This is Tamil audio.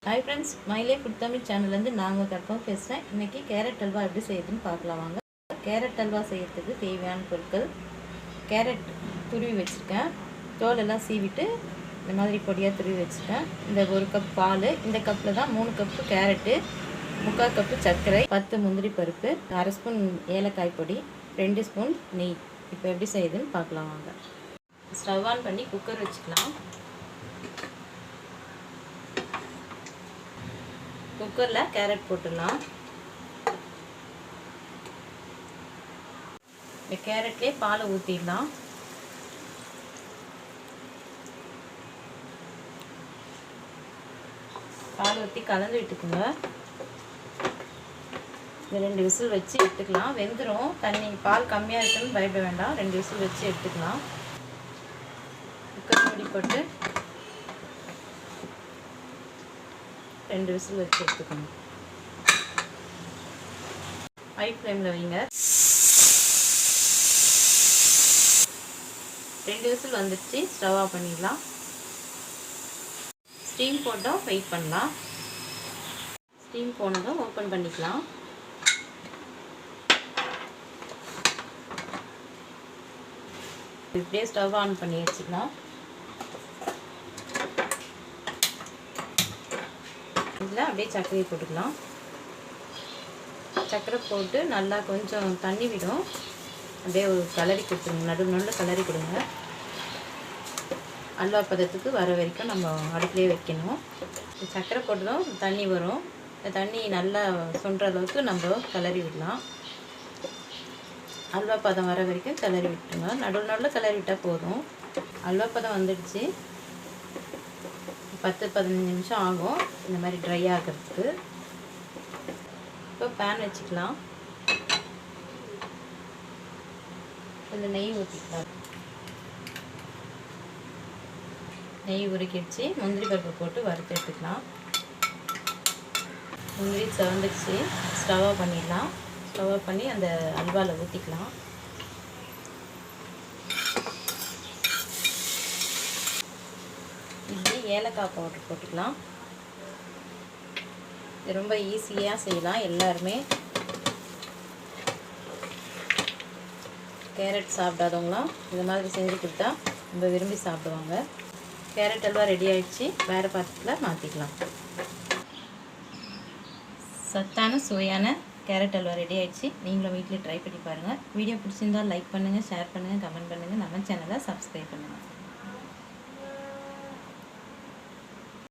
Hi friends, My Life Food Tamil channel வந்து நாங்க கற்பகம் பேசுறேன். இன்னைக்கு கேரட் அல்வா எப்படி செய்யறதுன்னு பார்க்கலாம் வாங்க. கேரட் அல்வா செய்யறதுக்கு தேவையான பொருட்கள்: கேரட் துருவி வச்சிருக்கேன். தோல் எல்லாம் சீவிட்டு இந்த மாதிரி பொடியா துருவி வச்சிருக்கேன். இந்த 1 கப் பால், இந்த கப்ல தான் 3 கப் கேரட், 3/4 கப் சர்க்கரை, 10 முந்திரி பருப்பு, 1/2 ஸ்பூன் ஏலக்காய் பொடி, 2 ஸ்பூன் நெய். இப்போ எப்படி செய்யுதுன்னு பார்க்கலாம் வாங்க. ஸ்டவ் ஆன் பண்ணி குக்கர் வச்சுக்கலாம். குக்கரில் கேரட் போட்டுடலாம். இந்த கேரட்லேயே பாலை ஊற்றிடலாம். பால் ஊற்றி கலந்து விட்டுக்குங்க. இந்த 2 விசில் வச்சு எடுத்துக்கலாம். வெந்துடும். தண்ணி பால் கம்மியாக இருக்குன்னு பயப்பட வேண்டாம். 2 விசில் வச்சு எடுத்துக்கலாம். குக்கர் மூடி போட்டு 2 விசில் வச்சு எடுத்துக்கணும். ஹை ஃப்ளேமில் வைங்க. 2 விசில் வந்துடுச்சு. ஸ்டவ் ஆஃப் பண்ணிடலாம். ஸ்டீம் போட்டோம் வெயிட் பண்ணலாம். ஸ்டீம் போனதும் ஓப்பன் பண்ணிக்கலாம். இப்படியே ஸ்டவ் ஆன் பண்ணி வச்சுக்கலாம். இதில் அப்படியே சர்க்கரையை போட்டுக்கலாம். சர்க்கரை போட்டு நல்லா கொஞ்சம் தண்ணி விடும். அப்படியே ஒரு கலரி கொடுத்துருங்க. நடுவில் கலரி கொடுங்க. அல்வா பதத்துக்கு வர வரைக்கும் நம்ம அடுப்பிலே வைக்கணும். சர்க்கரை போட்டதும் தண்ணி வரும். இந்த தண்ணி நல்லா சுண்டுற அளவுக்கு நம்ம கலரி விடலாம். அல்வா பதம் வர வரைக்கும் கிளறி விட்டுருங்க. நடுவில் கிளறி விட்டால் போதும். அல்வா பதம் வந்துடுச்சு. 10-15 நிமிஷம் ஆகும் இந்த மாதிரி ட்ரை ஆகிறதுக்கு. இப்போ பேன் வச்சுக்கலாம். இதில் நெய் ஊற்றிக்கலாம். நெய் உருக்கிடுச்சு. முந்திரி பருப்பு போட்டு வறுத்து எடுத்துக்கலாம். முந்திரி செவந்துடுச்சு. ஸ்டவ் ஆஃப் பண்ணிடலாம். ஸ்டவ் ஆஃப் பண்ணி அந்த அல்வாவில் ஊற்றிக்கலாம். இப்படி ஏலக்காய் பவுடர் போட்டுக்கலாம். இது ரொம்ப ஈஸியாக செய்யலாம். எல்லாருமே கேரட் சாப்பிடாதவங்களாம் இது மாதிரி செஞ்சு கொடுத்தா ரொம்ப விரும்பி சாப்பிடுவாங்க. கேரட் அல்வா ரெடி ஆகிடுச்சு. வேறு பாத்திரத்தில் மாற்றிக்கலாம். சத்தான சுவையான கேரட் அல்வா ரெடி ஆகிடுச்சு. நீங்களும் வீட்டில் ட்ரை பண்ணி பாருங்கள். வீடியோ பிடிச்சிருந்தால் லைக் பண்ணுங்கள், ஷேர் பண்ணுங்கள், கமெண்ட் பண்ணுங்கள். நம்ம சேனலை சப்ஸ்கிரைப் பண்ணுங்கள்.